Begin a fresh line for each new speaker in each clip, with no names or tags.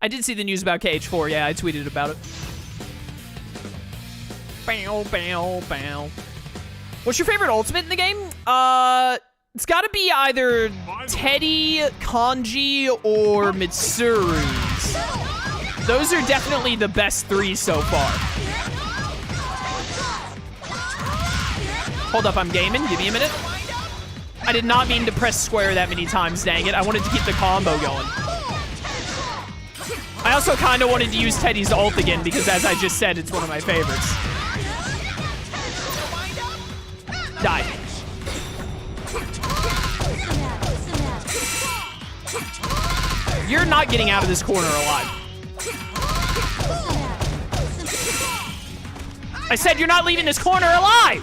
I did see the news about KH4. Yeah, I tweeted about it. Bow, bow, bow. What's your favorite ultimate in the game? It's gotta be either Teddie, Kanji, or Mitsuru's. Those are definitely the best 3 so far. Hold up, I'm gaming. Give me a minute. I did not mean to press square that many times, dang it. I wanted to keep the combo going. I also kind of wanted to use Teddie's ult again because, as I just said, it's one of my favorites. Die. You're not getting out of this corner alive. I said you're not leaving this corner alive!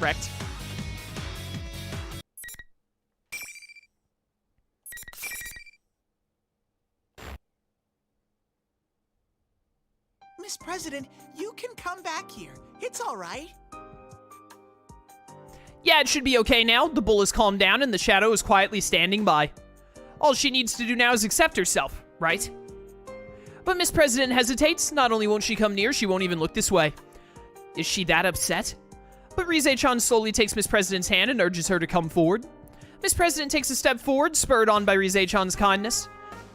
Wrecked.
Miss President, you can come back here. It's all right.
Yeah, it should be okay now. The bull has calmed down and the shadow is quietly standing by. All she needs to do now is accept herself, right? But Miss President hesitates. Not only won't she come near, she won't even look this way. Is she that upset? But Rise-chan slowly takes Miss President's hand and urges her to come forward. Miss President takes a step forward, spurred on by Rise-chan's kindness.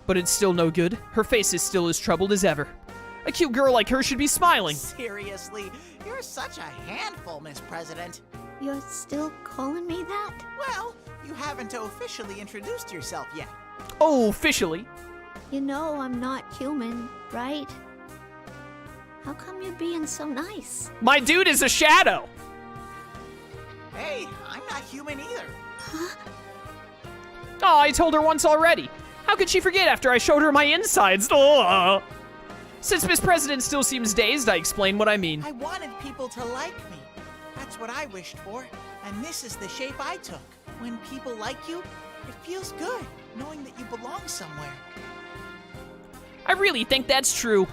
But it's still no good. Her face is still as troubled as ever. A cute girl like her should be smiling.
Seriously, you're such a handful, Miss President.
You're still calling me that?
Well, you haven't officially introduced yourself yet.
Oh, officially.
You know I'm not human, right? How come you're being so nice?
My dude is a shadow.
Hey, I'm not human either.
Huh?
Oh, I told her once already. How could she forget after I showed her my insides? Oh. Since Miss President still seems dazed, I explain what I mean.
I wanted people to like me. That's what I wished for, and this is the shape I took. When people like you, it feels good, knowing that you belong somewhere.
I really think that's true.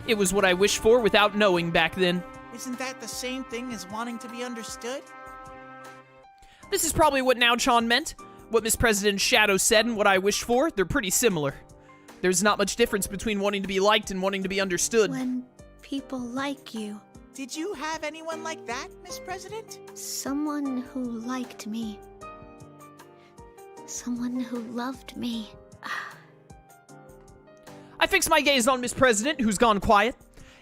It was what I wished for without knowing back then.
Isn't that the same thing as wanting to be understood?
This is probably what Now-chan meant. What Miss President's shadow said and what I wished for, they're pretty similar. There's not much difference between wanting to be liked and wanting to be understood.
When people like you.
Did you have anyone like that, Miss President?
Someone who liked me. Someone who loved me.
I fix my gaze on Miss President, who's gone quiet.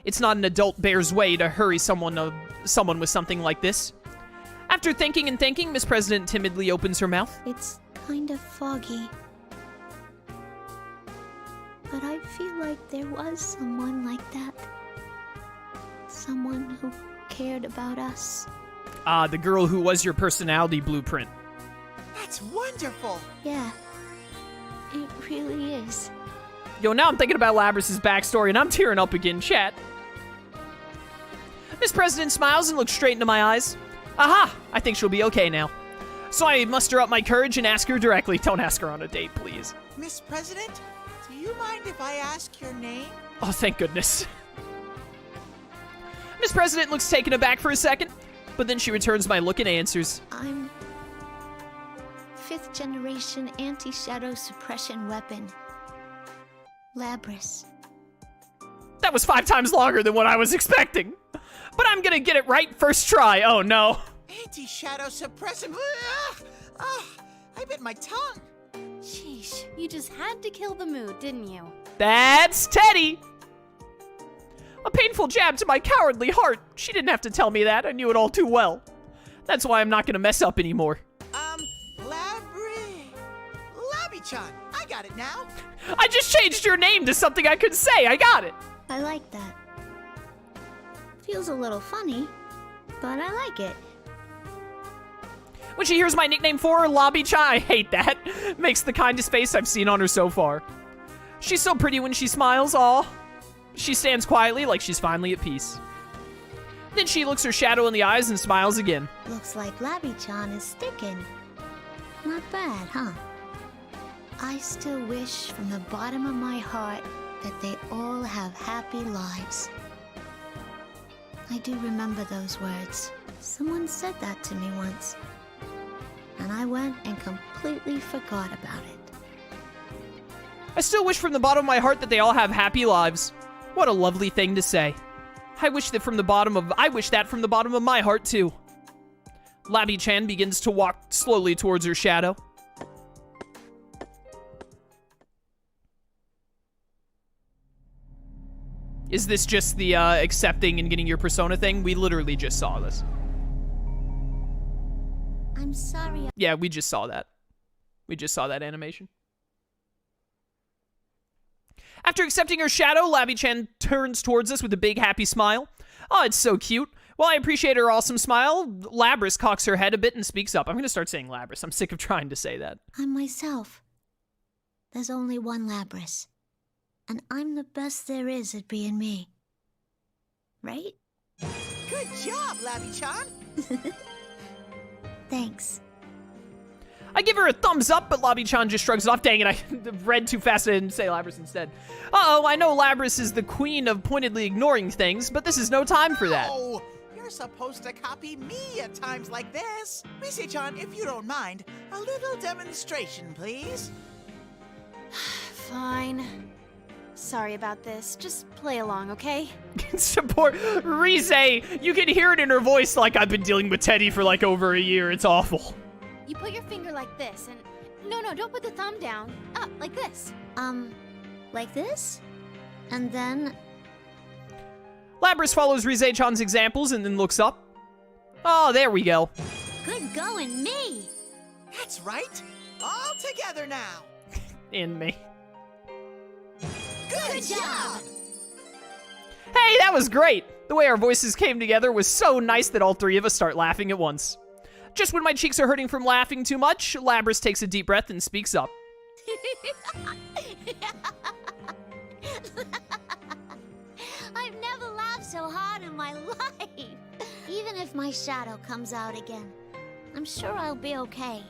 It's not an adult bear's way to hurry someone with something like this. After thinking and thinking, Miss President timidly opens her mouth.
It's kind of foggy. But I feel like there was someone like that. Someone who cared about us.
Ah, the girl who was your personality blueprint.
That's wonderful!
Yeah, it really is.
Yo, now I'm thinking about Labrys' backstory and I'm tearing up again, chat. Miss President smiles and looks straight into my eyes. Aha! I think she'll be okay now. So I muster up my courage and ask her directly. Don't ask her on a date, please.
Miss President, do you mind if I ask your name?
Oh, thank goodness. Miss President looks taken aback for a second, but then she returns my look and answers.
I'm 5th generation anti-shadow suppression weapon. Labrys.
That was 5 times longer than what I was expecting. But I'm gonna get it right first try. Oh no.
Anti-shadow suppressant. I bit my tongue.
Sheesh, you just had to kill the mood, didn't you?
That's Teddie. A painful jab to my cowardly heart. She didn't have to tell me that. I knew it all too well. That's why I'm not gonna mess up anymore.
Labrys-chan. I got it now.
I just changed your name to something I could say. I got it.
I like that. Feels a little funny, but I like it.
When she hears my nickname for her, Labrys-chan, I hate that. Makes the kindest face I've seen on her so far. She's so pretty when she smiles, aw. She stands quietly like she's finally at peace. Then she looks her shadow in the eyes and smiles again.
Looks like Labrys-chan is sticking. Not bad, huh? I still wish from the bottom of my heart that they all have happy lives. I do remember those words. Someone said that to me once. And I went and completely forgot about it.
I still wish from the bottom of my heart that they all have happy lives. What a lovely thing to say. I wish that from the bottom of my heart too. Labby-chan begins to walk slowly towards her shadow. Is this just the accepting and getting your persona thing? We literally just saw this.
I'm sorry.
Yeah, we just saw that. We just saw that animation. After accepting her shadow, Labby-chan turns towards us with a big happy smile. Oh, it's so cute. Well, I appreciate her awesome smile. Labrys cocks her head a bit and speaks up. I'm going to start saying Labrys. I'm sick of trying to say that.
I'm myself. There's only one Labrys. And I'm the best there is at being me. Right?
Good job, Labby-chan.
Thanks.
I give her a thumbs up, but Labby-chan just shrugs it off. Dang it, I read too fast. I didn't say Labrys instead. Uh-oh, I know Labrys is the queen of pointedly ignoring things, but this is no time for that.
Oh, you're supposed to copy me at times like this. Rise-chan, if you don't mind, a little demonstration, please.
Fine. Sorry about this. Just play along, okay?
Support Rise. You can hear it in her voice like I've been dealing with Teddie for like over a year. It's awful.
You put your finger like this and... No, don't put the thumb down. Up, like this.
Like this? And then...
Labrys follows Rise-chan's examples and then looks up. Oh, there we go.
Good going, me!
That's right. All together now.
In me.
Good job!
Hey, that was great! The way our voices came together was so nice that all three of us start laughing at once. Just when my cheeks are hurting from laughing too much, Labrys takes a deep breath and speaks up.
I've never laughed so hard in my life. Even if my shadow comes out again, I'm sure I'll be okay.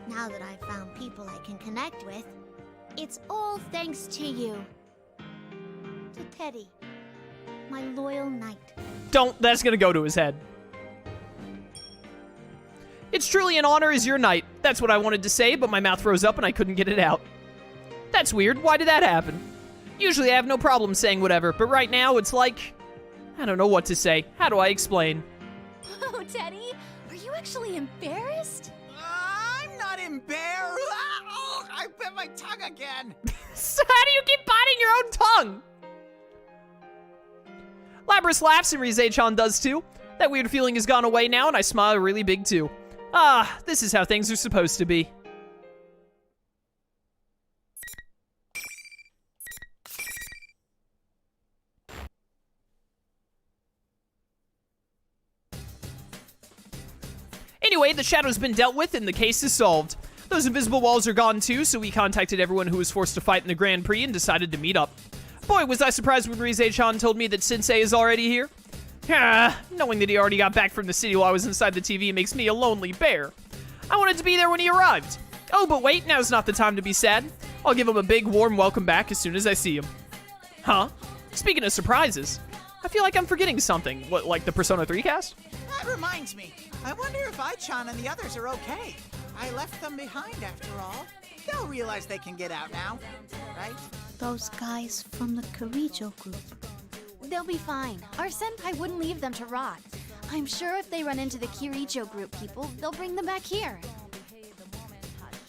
Now that I've found people I can connect with, it's all thanks to you. To Teddie, my loyal knight.
That's gonna go to his head. It's truly an honor as your knight. That's what I wanted to say, but my mouth froze up and I couldn't get it out. That's weird. Why did that happen? Usually I have no problem saying whatever, but right now it's like... I don't know what to say. How do I explain?
Oh, Teddie, are you actually embarrassed?
I'm not embarrassed. Oh, I bit my tongue again.
So how do you keep biting your own tongue? Labrys laughs and Rise-chan does too. That weird feeling has gone away now and I smile really big too. Ah, this is how things are supposed to be. Anyway, the shadow's been dealt with and the case is solved. Those invisible walls are gone too, so we contacted everyone who was forced to fight in the Grand Prix and decided to meet up. Boy, was I surprised when Rise-chan told me that Sensei is already here. Knowing that he already got back from the city while I was inside the TV makes me a lonely bear. I wanted to be there when he arrived. Oh, but wait, now's not the time to be sad. I'll give him a big, warm welcome back as soon as I see him. Huh? Speaking of surprises, I feel like I'm forgetting something. What, like the Persona 3 cast?
That reminds me. I wonder if I-chan and the others are okay. I left them behind after all. They'll realize they can get out now, right?
Those guys from the Kirijo group.
They'll be fine. Our senpai wouldn't leave them to rot. I'm sure if they run into the Kirijo group people, they'll bring them back here.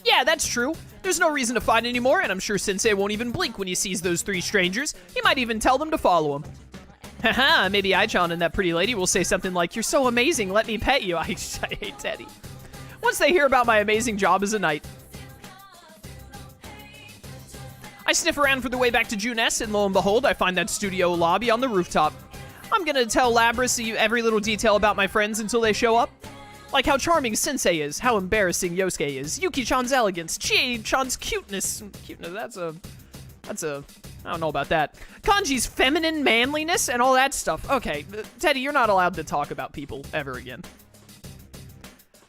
Yeah, that's true. There's no reason to fight anymore, and I'm sure Sensei won't even blink when he sees those three strangers. He might even tell them to follow him. Haha, maybe I-chan and that pretty lady will say something like, "You're so amazing, let me pet you." I hate Teddie. Once they hear about my amazing job as a knight. I sniff around for the way back to Junes, and lo and behold, I find that studio lobby on the rooftop. I'm gonna tell Labrys every little detail about my friends until they show up. Like how charming Sensei is, how embarrassing Yosuke is, Yuki-chan's elegance, Chie-chan's cuteness. Cuteness, that's a, I don't know about that. Kanji's feminine manliness and all that stuff. Okay, Teddie, you're not allowed to talk about people ever again.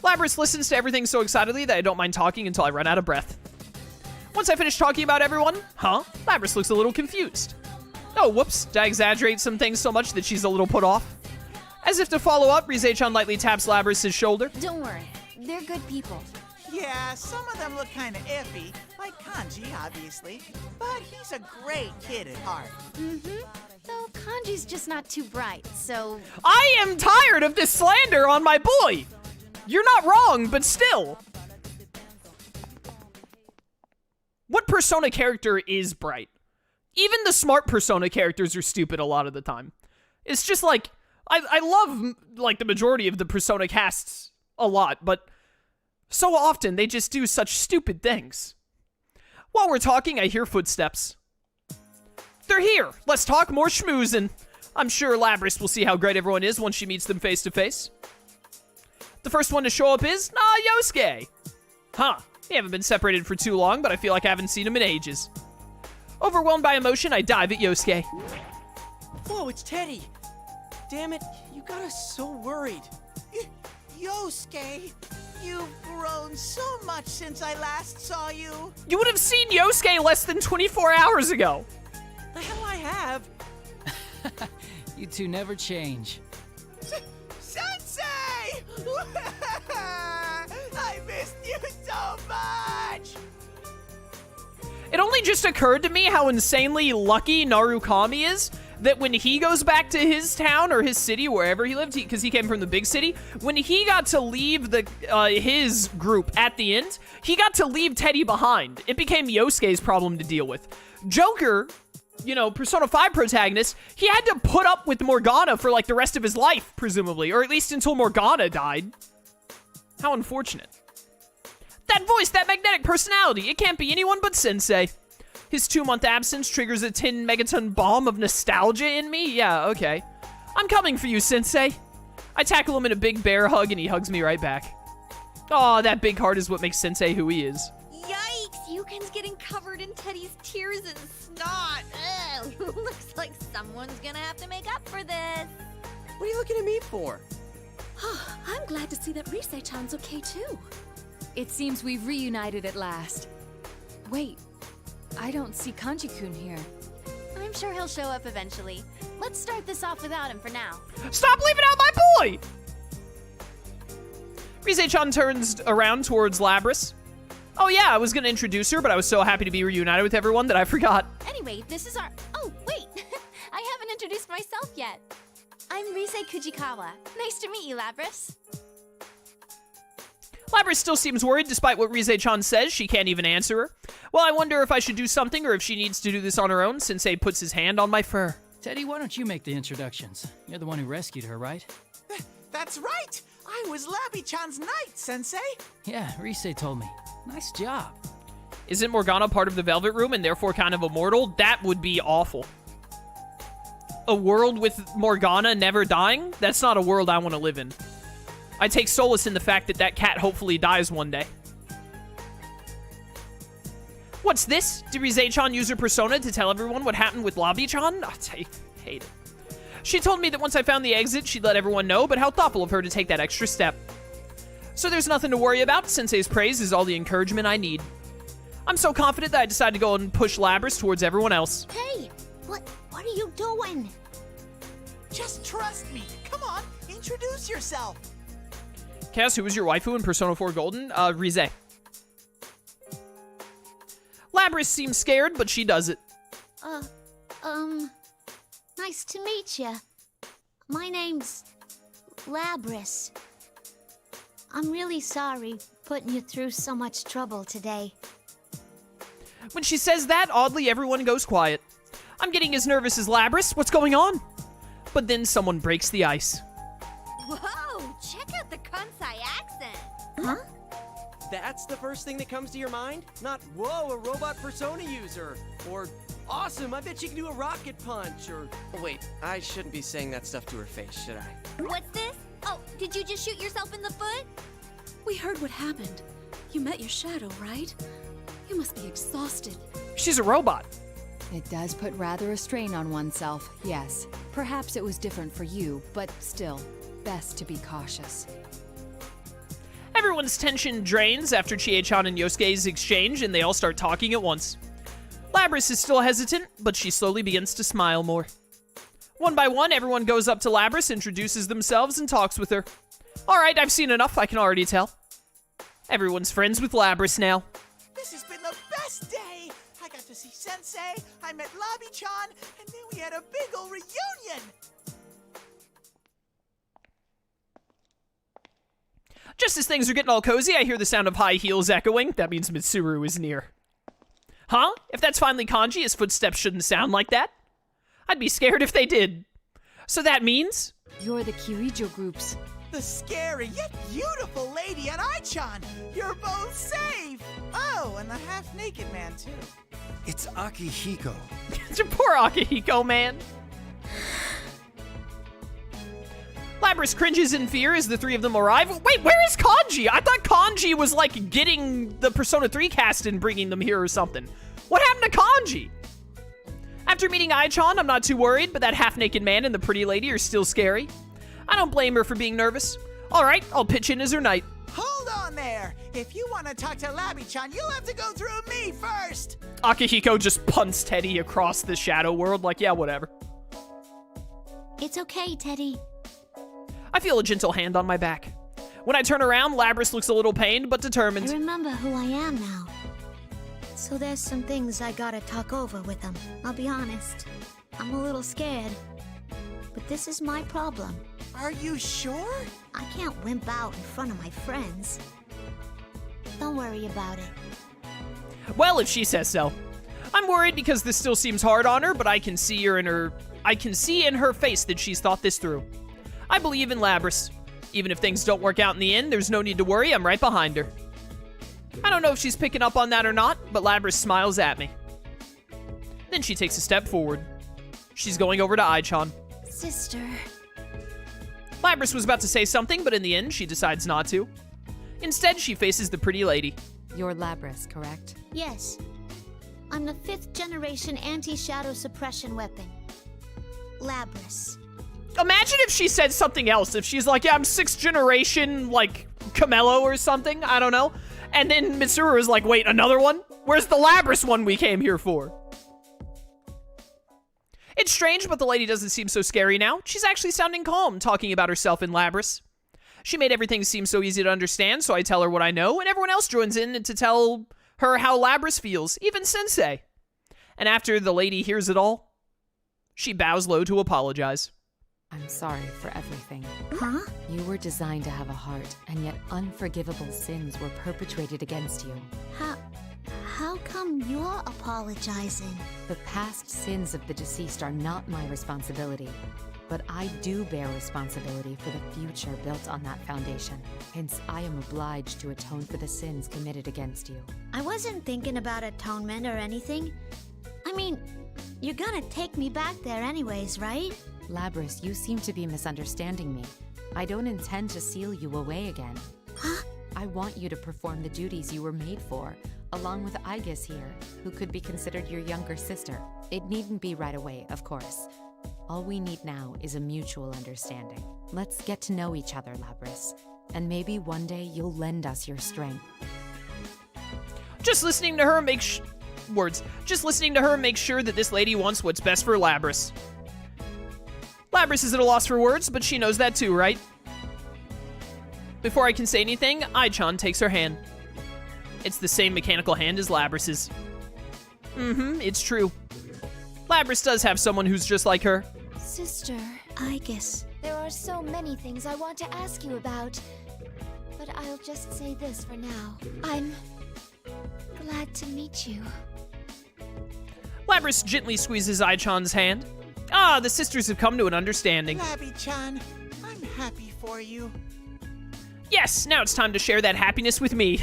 Labrys listens to everything so excitedly that I don't mind talking until I run out of breath. Once I finish talking about everyone, Labrys looks a little confused. Oh, whoops, did I exaggerate some things so much that she's a little put off? As if to follow up, Rise-chan lightly taps Labrys' shoulder.
Don't worry, they're good people.
Yeah, some of them look kind of iffy, like Kanji, obviously, but he's a great kid at heart.
Though Kanji's just not too bright, so...
I am tired of this slander on my boy! You're not wrong, but still. What Persona character is bright? Even the smart Persona characters are stupid a lot of the time. It's just like, I love, like, the majority of the Persona casts a lot, but so often they just do such stupid things. While we're talking, I hear footsteps. They're here! Let's talk more schmoozin'. I'm sure Labrys will see how great everyone is once she meets them face to face. The first one to show up is, Yosuke. Huh, we haven't been separated for too long, but I feel like I haven't seen him in ages. Overwhelmed by emotion, I dive at Yosuke.
Whoa, it's Teddie. Damn it, you got us so worried.
Yosuke, you've grown so much since I last saw you.
You would have seen Yosuke less than 24 hours ago.
The hell I have.
You two never change.
Sensei! I missed you so much!
It only just occurred to me how insanely lucky Narukami is that when he goes back to his town or his city, wherever he lived, because he came from the big city, when he got to leave his group at the end, he got to leave Teddie behind. It became Yosuke's problem to deal with. Joker, you know, Persona 5 protagonist, he had to put up with Morgana for like the rest of his life, presumably, or at least until Morgana died. How unfortunate. That voice, that magnetic personality, it can't be anyone but Sensei. His 2-month absence triggers a 10 megaton bomb of nostalgia in me? Yeah, okay. I'm coming for you, Sensei. I tackle him in a big bear hug and he hugs me right back. Aw, that big heart is what makes Sensei who he is.
Yikes! Yuken's getting covered in Teddie's tears and snot. Ugh, looks like someone's gonna have to make up for this.
What are you looking at me for?
I'm glad to see that Risei-chan's okay too.
It seems we've reunited at last. Wait, I don't see Kanji-kun here.
I'm sure he'll show up eventually. Let's start this off without him for now.
Stop leaving out my boy! Risei-chan turns around towards Labrys. Oh yeah, I was gonna introduce her, but I was so happy to be reunited with everyone that I forgot.
Anyway, this is our... Oh, wait! I haven't introduced myself yet. I'm Risei Kujikawa. Nice to meet you, Labrys.
Labrys still seems worried despite what Risei-chan says. She can't even answer her. Well, I wonder if I should do something or if she needs to do this on her own. Sensei puts his hand on my fur.
Teddie, why don't you make the introductions? You're the one who rescued her, right?
That's right! I was Labi-chan's knight, Sensei!
Yeah, Risei told me. Nice job.
Isn't Morgana part of the Velvet Room and therefore kind of immortal? That would be awful. A world with Morgana never dying? That's not a world I want to live in. I take solace in the fact that that cat hopefully dies one day. What's this? Did Risei-chan use her persona to tell everyone what happened with Labi-chan? I hate it. She told me that once I found the exit, she'd let everyone know, but how thoughtful of her to take that extra step. So there's nothing to worry about. Sensei's praise is all the encouragement I need. I'm so confident that I decided to go and push Labrys towards everyone else.
Hey, what are you doing?
Just trust me. Come on, introduce yourself.
Cass, who was your waifu in Persona 4 Golden? Risei. Labrys seems scared, but she does it.
Nice to meet you. My name's Labrys. I'm really sorry putting you through so much trouble today.
When she says that, oddly, everyone goes quiet. I'm getting as nervous as Labrys. What's going on? But then someone breaks the ice.
Whoa! Check out the Kansai accent.
Huh?
That's the first thing that comes to your mind? Not, whoa, a robot persona user. Or, awesome, I bet you can do a rocket punch. Or, oh, wait, I shouldn't be saying that stuff to her face, should I?
What's this? Oh, did you just shoot yourself in the foot?
We heard what happened. You met your shadow, right? You must be exhausted.
She's a robot.
It does put rather a strain on oneself, yes. Perhaps it was different for you, but still, best to be cautious.
Everyone's tension drains after Chie-chan and Yosuke's exchange, and they all start talking at once. Labrys is still hesitant, but she slowly begins to smile more. One by one, everyone goes up to Labrys, introduces themselves, and talks with her. Alright, I've seen enough, I can already tell. Everyone's friends with Labrys now.
This has been the best best day! I got to see Sensei, I met Labrys-chan, and then we had a big ol' reunion!
Just as things are getting all cozy, I hear the sound of high heels echoing. That means Mitsuru is near. Huh? If that's finally kanji, his footsteps shouldn't sound like that. I'd be scared if they did. So that means?
You're the Kirijo groups.
The scary yet beautiful lady and I-chan! You're both safe! Oh, and the half-naked man, too.
It's Akihiko.
It's your poor Akihiko, man. Labrys cringes in fear as the three of them arrive. Wait, where is Kanji? I thought Kanji was like getting the Persona 3 cast and bringing them here or something. What happened to Kanji? After meeting Ai-chan, I'm not too worried, but that half-naked man and the pretty lady are still scary. I don't blame her for being nervous. All right, I'll pitch in as her knight.
Hold on there! If you want to talk to Labrys-chan, you'll have to go through me first!
Akihiko just punts Teddie across the shadow world like, yeah, whatever.
It's okay, Teddie.
I feel a gentle hand on my back. When I turn around, Labrys looks a little pained, but determined.
I remember who I am now. So there's some things I gotta talk over with him. I'll be honest. I'm a little scared. But this is my problem.
Are you sure?
I can't wimp out in front of my friends. Don't worry about it.
Well, if she says so. I'm worried because this still seems hard on her, but I can see in her face that she's thought this through. I believe in Labrys. Even if things don't work out in the end, there's no need to worry, I'm right behind her. I don't know if she's picking up on that or not, but Labrys smiles at me. Then she takes a step forward. She's going over to Ai-chan.
Sister.
Labrys was about to say something, but in the end, she decides not to. Instead, she faces the pretty lady.
You're Labrys, correct?
Yes. I'm the 5th generation anti-shadow suppression weapon. Labrys.
Imagine if she said something else. If she's like, yeah, I'm 6th generation, like, Camello or something. I don't know. And then Mitsuru is like, wait, another one? Where's the Labrys one we came here for? It's strange, but the lady doesn't seem so scary now. She's actually sounding calm, talking about herself in Labrys. She made everything seem so easy to understand, so I tell her what I know, and everyone else joins in to tell her how Labrys feels, even Sensei. And after the lady hears it all, she bows low to apologize.
I'm sorry for everything.
Huh?
You were designed to have a heart, and yet unforgivable sins were perpetrated against you.
How come you're apologizing?
The past sins of the deceased are not my responsibility, but I do bear responsibility for the future built on that foundation. Hence, I am obliged to atone for the sins committed against you.
I wasn't thinking about atonement or anything. I mean, you're gonna take me back there anyways, right?
Labrys, you seem to be misunderstanding me. I don't intend to seal you away again.
Huh?
I want you to perform the duties you were made for, along with Aigis here, who could be considered your younger sister. It needn't be right away, of course. All we need now is a mutual understanding. Let's get to know each other, Labrys, and maybe one day you'll lend us your strength.
Just listening to her makes sure that this lady wants what's best for Labrys. Labrys is at a loss for words, but she knows that too, right? Before I can say anything, Ai-chan takes her hand. It's the same mechanical hand as Labrys's. It's true. Labrys does have someone who's just like her.
Sister.
I guess.
There are so many things I want to ask you about, but I'll just say this for now. I'm glad to meet you.
Labrys gently squeezes Ai-chan's hand. Ah, the sisters have come to an understanding.
Labrys-chan, I'm happy for you.
Yes, now it's time to share that happiness with me.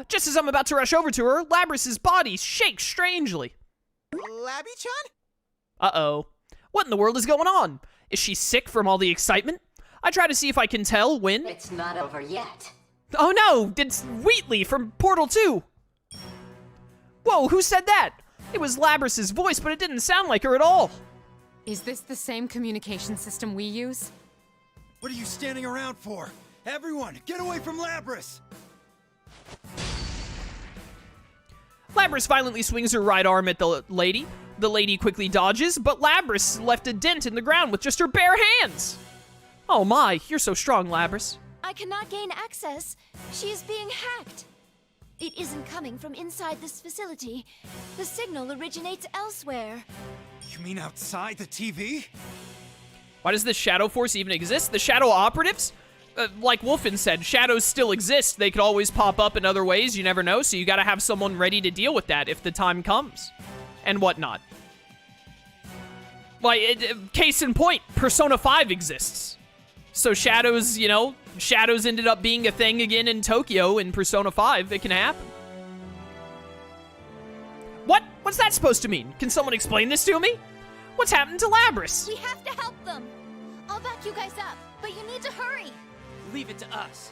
Just as I'm about to rush over to her, Labrys' body shakes strangely.
Labrys-chan?
Uh-oh. What in the world is going on? Is she sick from all the excitement? I try to see if I can tell when...
It's not over yet.
Oh no! It's Wheatley from Portal 2! Whoa, who said that? It was Labrys' voice, but it didn't sound like her at all.
Is this the same communication system we use?
What are you standing around for? Everyone, get away from Labrys!
Labrys violently swings her right arm at the lady. The lady quickly dodges, but Labrys left a dent in the ground with just her bare hands. Oh my, you're so strong, Labrys.
I cannot gain access. She is being hacked. It isn't coming from inside this facility. The signal originates elsewhere.
You mean outside the TV?
Why does the Shadow Force even exist? The Shadow Operatives? Like Wolfen said, shadows still exist. They could always pop up in other ways, you never know, so you gotta have someone ready to deal with that if the time comes. And whatnot. Like, case in point, Persona 5 exists. So shadows, you know, shadows ended up being a thing again in Tokyo in Persona 5. It can happen. What? What's that supposed to mean? Can someone explain this to me? What's happened to Labrys?
We have to help them. I'll back you guys up, but you need to hurry.
Leave it to us.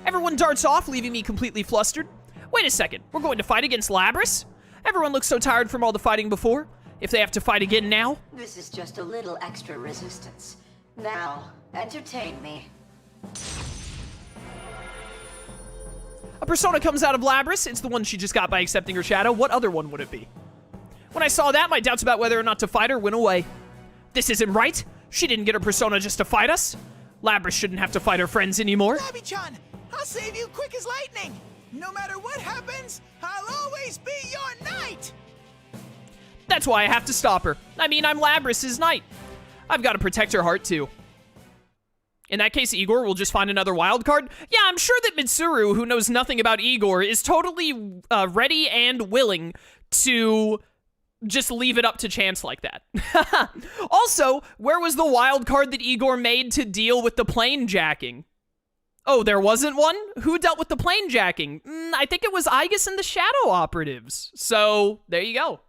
Everyone darts off, leaving me completely flustered. Wait a second, we're going to fight against Labrys? Everyone looks so tired from all the fighting before. If they have to fight again now?
This is just a little extra resistance. Now, entertain me.
A persona comes out of Labrys. It's the one she just got by accepting her shadow. What other one would it be? When I saw that, my doubts about whether or not to fight her went away. This isn't right. She didn't get her persona just to fight us. Labrys shouldn't have to fight her friends anymore.
Labby-chan, I'll save you quick as lightning. No matter what happens, I'll always be your knight.
That's why I have to stop her. I mean, I'm Labrys' knight. I've got to protect her heart, too. In that case, Igor will just find another wild card. Yeah, I'm sure that Mitsuru, who knows nothing about Igor, is totally ready and willing to just leave it up to chance like that. Also, where was the wild card that Igor made to deal with the plane jacking? Oh, there wasn't one? Who dealt with the plane jacking? I think it was Aigis and the Shadow Operatives. So, there you go.